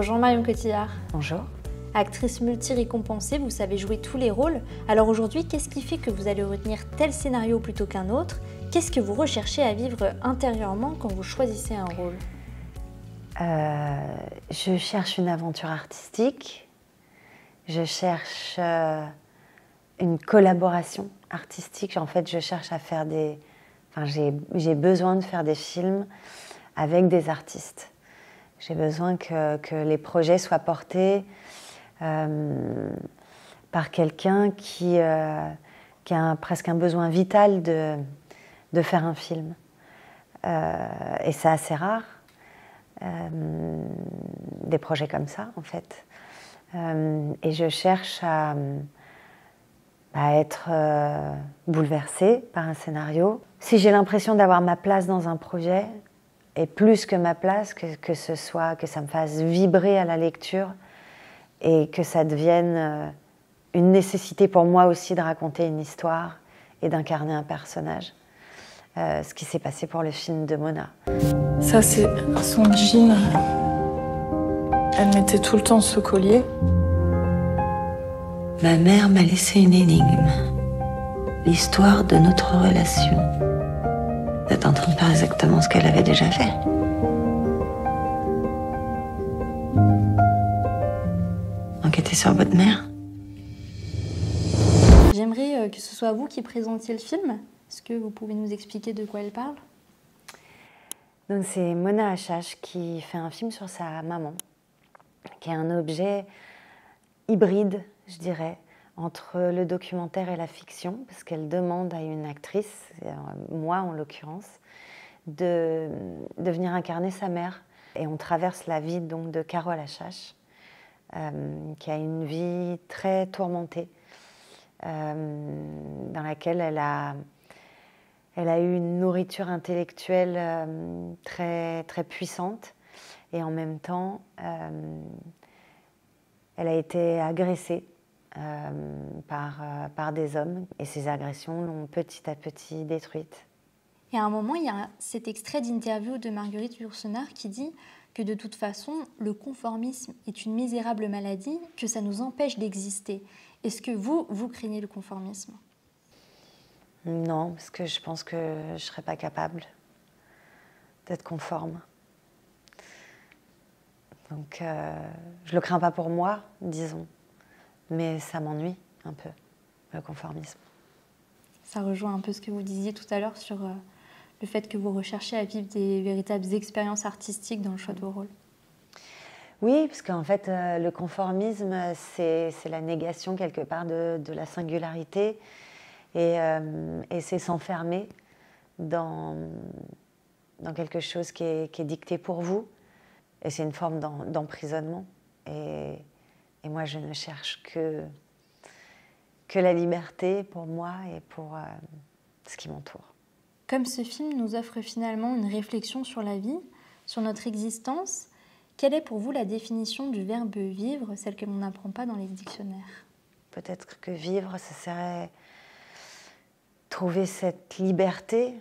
Bonjour Marion Cotillard. Bonjour. Actrice multi-récompensée, vous savez jouer tous les rôles. Alors aujourd'hui, qu'est-ce qui fait que vous allez retenir tel scénario plutôt qu'un autre? Qu'est-ce que vous recherchez à vivre intérieurement quand vous choisissez un rôle? Je cherche une aventure artistique. Je cherche une collaboration artistique. En fait, je cherche à faire des... Enfin, j'ai besoin de faire des films avec des artistes. J'ai besoin que les projets soient portés par quelqu'un qui a presque un besoin vital de faire un film. Et c'est assez rare, des projets comme ça, en fait. Et je cherche à être bouleversée par un scénario. Si j'ai l'impression d'avoir ma place dans un projet, et plus que ma place, que ça me fasse vibrer à la lecture et que ça devienne une nécessité pour moi aussi de raconter une histoire et d'incarner un personnage. Ce qui s'est passé pour le film de Mona. Ça, c'est son jean. Elle mettait tout le temps ce collier. Ma mère m'a laissé une énigme. L'histoire de notre relation. Vous êtes en train de faire exactement ce qu'elle avait déjà fait. Enquêter sur votre mère. J'aimerais que ce soit vous qui présentiez le film. Est-ce que vous pouvez nous expliquer de quoi elle parle? Donc c'est Mona Achache qui fait un film sur sa maman, qui est un objet hybride, je dirais, entre le documentaire et la fiction, parce qu'elle demande à une actrice, moi en l'occurrence, de venir incarner sa mère. Et on traverse la vie donc de Carole Achache, qui a une vie très tourmentée, dans laquelle elle a eu une nourriture intellectuelle très, très puissante, et en même temps, elle a été agressée par des hommes, et ces agressions l'ont petit à petit détruite. Et à un moment, il y a cet extrait d'interview de Marguerite Yourcenar qui dit que de toute façon, le conformisme est une misérable maladie, que ça nous empêche d'exister. Est-ce que vous craignez le conformisme? Non, parce que je pense que je ne serais pas capable d'être conforme. Donc, je ne le crains pas pour moi, disons, mais ça m'ennuie un peu, le conformisme. Ça rejoint un peu ce que vous disiez tout à l'heure sur le fait que vous recherchez à vivre des véritables expériences artistiques dans le choix de vos rôles. Oui, parce qu'en fait, le conformisme, c'est la négation quelque part de la singularité, et c'est s'enfermer dans quelque chose qui est dicté pour vous, et c'est une forme d'emprisonnement. Et moi, je ne cherche que la liberté pour moi et pour ce qui m'entoure. Comme ce film nous offre finalement une réflexion sur la vie, sur notre existence, quelle est pour vous la définition du verbe vivre, celle que l'on n'apprend pas dans les dictionnaires? Peut-être que vivre, ce serait trouver cette liberté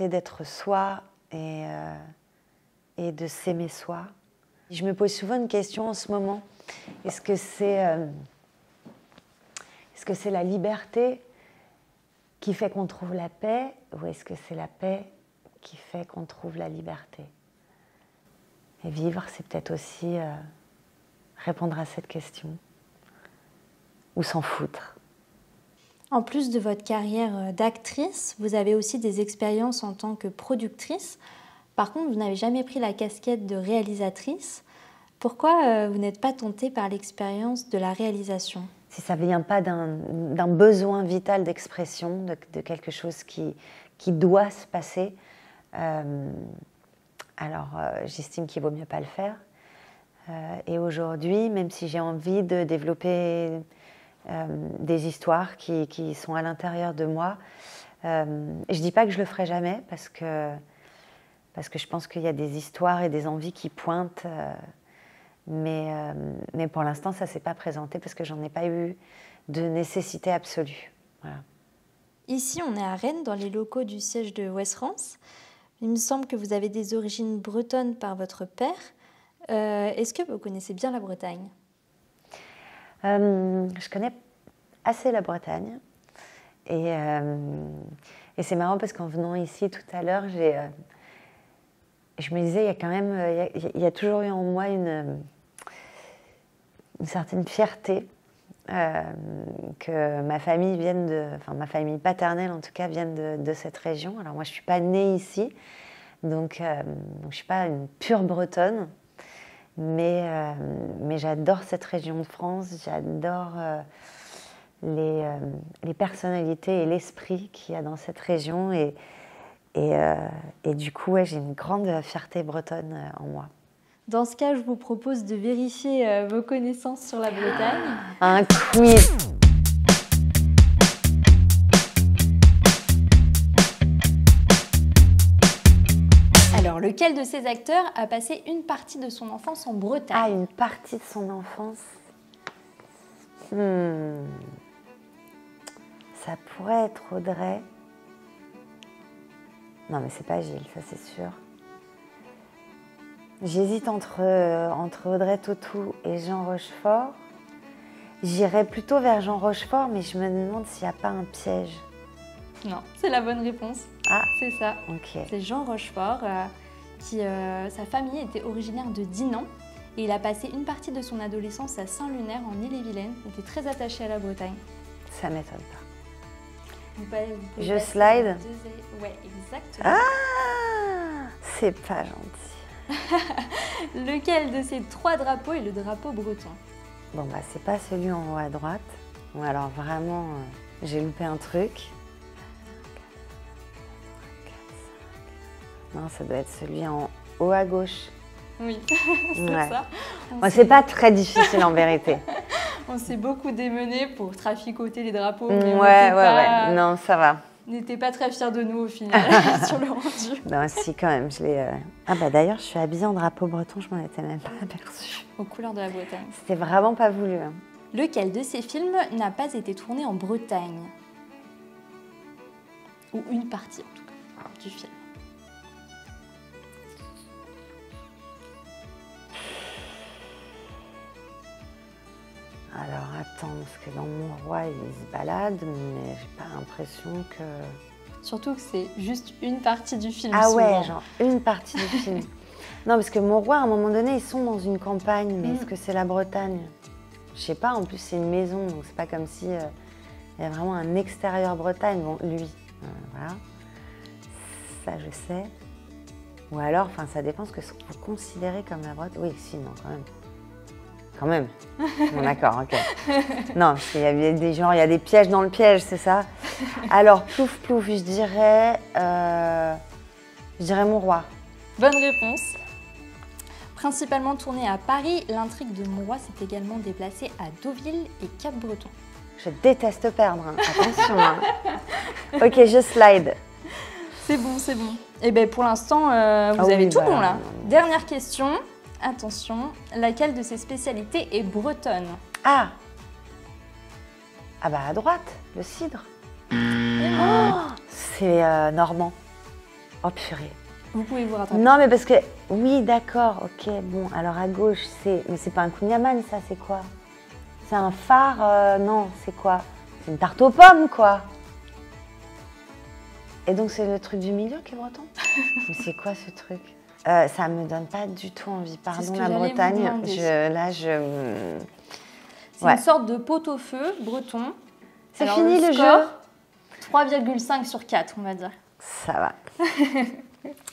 d'être soi et de s'aimer soi. Je me pose souvent une question en ce moment. Est-ce que c'est la liberté qui fait qu'on trouve la paix, ou est-ce que c'est la paix qui fait qu'on trouve la liberté? Et vivre, c'est peut-être aussi répondre à cette question, ou s'en foutre. En plus de votre carrière d'actrice, vous avez aussi des expériences en tant que productrice. Par contre, vous n'avez jamais pris la casquette de réalisatrice. Pourquoi vous n'êtes pas tentée par l'expérience de la réalisation? Si ça ne vient pas d'un besoin vital d'expression, de quelque chose qui doit se passer, alors j'estime qu'il vaut mieux pas le faire. Et aujourd'hui, même si j'ai envie de développer des histoires qui sont à l'intérieur de moi, je ne dis pas que je le ferai jamais, parce que je pense qu'il y a des histoires et des envies qui pointent, mais pour l'instant, ça ne s'est pas présenté parce que j'en ai pas eu de nécessité absolue. Voilà. Ici, on est à Rennes, dans les locaux du siège de Ouest France. Il me semble que vous avez des origines bretonnes par votre père. Est-ce que vous connaissez bien la Bretagne? Je connais assez la Bretagne. Et c'est marrant parce qu'en venant ici tout à l'heure, je me disais, il y a quand même, il y a toujours eu en moi une certaine fierté que ma famille ma famille paternelle en tout cas vienne de cette région. Alors moi, je suis pas née ici, donc je suis pas une pure Bretonne, mais j'adore cette région de France, j'adore les personnalités et l'esprit qu'il y a dans cette région et du coup, ouais, j'ai une grande fierté bretonne en moi. Dans ce cas, je vous propose de vérifier vos connaissances sur la Bretagne. Un quiz. Alors, lequel de ces acteurs a passé une partie de son enfance en Bretagne? Ah, une partie de son enfance. Ça pourrait être Audrey. Non, mais c'est pas Gilles, ça c'est sûr. J'hésite entre Audrey Tautou et Jean Rochefort. J'irais plutôt vers Jean Rochefort, mais je me demande s'il n'y a pas un piège. Non, c'est la bonne réponse. Ah, c'est ça. ok. C'est Jean Rochefort, sa famille était originaire de Dinan et il a passé une partie de son adolescence à Saint-Lunaire en Ille-et-Vilaine. Il était très attaché à la Bretagne. Ça m'étonne pas. Vous pouvez Je slide. Ouais, exactement. Ah, c'est pas gentil. Lequel de ces 3 drapeaux est le drapeau breton? Bon, bah, c'est pas celui en haut à droite. Bon, alors vraiment, j'ai loupé un truc. Non, ça doit être celui en haut à gauche. Oui, c'est Ouais. ça. Moi, c'est pas très difficile en vérité. On s'est beaucoup démené pour traficoter les drapeaux. Ouais, Mais ouais. Non, ça va. n'était pas très fiers de nous au final sur le rendu. Non, si, quand même. Ah, bah d'ailleurs, je suis habillée en drapeau breton, je m'en étais même pas aperçue. Aux couleurs de la Bretagne. C'était vraiment pas voulu. Hein. Lequel de ces films n'a pas été tourné en Bretagne? Ou une partie, en tout cas, du film. Alors, attends, parce que dans Mon Roi, il se balade, mais j'ai pas l'impression que... Surtout que c'est juste une partie du film. Ah souvent. ouais, genre une partie du film. Non, parce que Mon Roi, à un moment donné, ils sont dans une campagne, mais est-ce que c'est la Bretagne? Je sais pas, en plus c'est une maison, donc c'est pas comme si il y a vraiment un extérieur Bretagne. Bon, lui, voilà. Ça, je sais. Ou alors, enfin, ça dépend ce que vous considérez comme la Bretagne. Oui, si, non, quand même. Quand même. Bon, d'accord, ok. Non, parce qu'il y a des gens, il y a des pièges dans le piège, c'est ça? Alors, plouf, plouf, je dirais Mon Roi. Bonne réponse. Principalement tourné à Paris, l'intrigue de Mon Roi s'est également déplacée à Deauville et Cap-Breton. Je déteste perdre, hein. Attention. Hein. Ok, je slide. C'est bon, c'est bon. Et bien pour l'instant, vous avez tout bon là. Dernière question. Attention, laquelle de ces spécialités est bretonne? Ah bah à droite, le cidre. C'est normand. Oh purée. Vous pouvez vous rattraper. Non mais parce que... Oui d'accord, ok, bon. Alors à gauche, mais c'est pas un kouign-amann ça, c'est quoi? C'est un phare, non, c'est quoi? C'est une tarte aux pommes quoi. Et donc c'est le truc du milieu qui est breton? Mais c'est quoi ce truc? Ça me donne pas du tout envie. Pardon la Bretagne. C'est une sorte de pot-au-feu breton. C'est Alors, fini le score, jeu. 3,5 sur 4, on va dire. Ça va.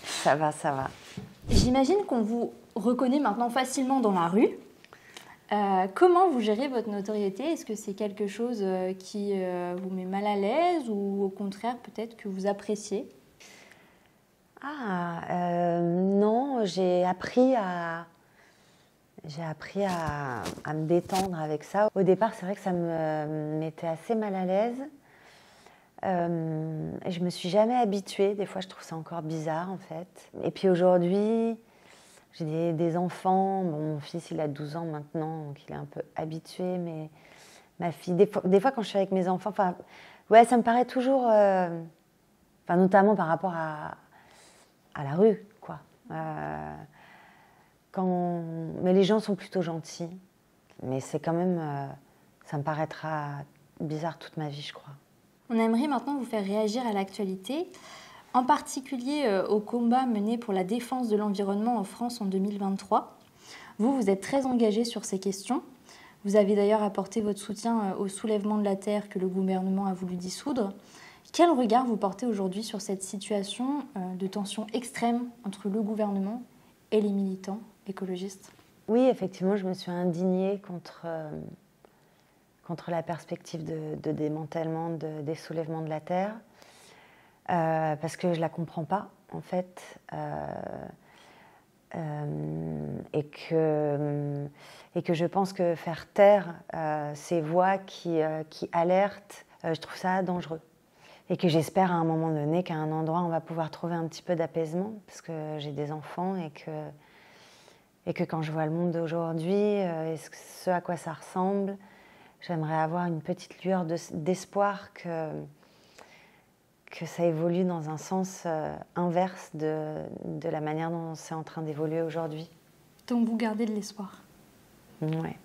Ça va, ça va. J'imagine qu'on vous reconnaît maintenant facilement dans la rue. Comment vous gérez votre notoriété? Est-ce que c'est quelque chose qui vous met mal à l'aise ou au contraire peut-être que vous appréciez? Non, j'ai appris à me détendre avec ça. Au départ, c'est vrai que ça me mettait assez mal à l'aise. Je me suis jamais habituée. Des fois, je trouve ça encore bizarre, en fait. Et puis aujourd'hui, j'ai des enfants. Bon, mon fils, il a 12 ans maintenant, donc il est un peu habitué. Mais ma fille, des fois quand je suis avec mes enfants, ouais, ça me paraît toujours... notamment par rapport à la rue, quoi. Mais les gens sont plutôt gentils. Mais c'est quand même... ça me paraîtra bizarre toute ma vie, je crois. On aimerait maintenant vous faire réagir à l'actualité, en particulier au combat mené pour la défense de l'environnement en France en 2023. Vous êtes très engagé sur ces questions. Vous avez d'ailleurs apporté votre soutien au soulèvement de la Terre que le gouvernement a voulu dissoudre. Quel regard vous portez aujourd'hui sur cette situation de tension extrême entre le gouvernement et les militants écologistes ? Oui, effectivement, je me suis indignée contre la perspective de démantèlement des soulèvements de la Terre, parce que je ne la comprends pas, en fait, et que je pense que faire taire ces voix qui alertent, je trouve ça dangereux. Et que j'espère à un moment donné qu'à un endroit, on va pouvoir trouver un petit peu d'apaisement, parce que j'ai des enfants et que quand je vois le monde d'aujourd'hui, et ce à quoi ça ressemble, j'aimerais avoir une petite lueur d'espoir que ça évolue dans un sens inverse de la manière dont c'est en train d'évoluer aujourd'hui. Donc vous gardez de l'espoir. Ouais.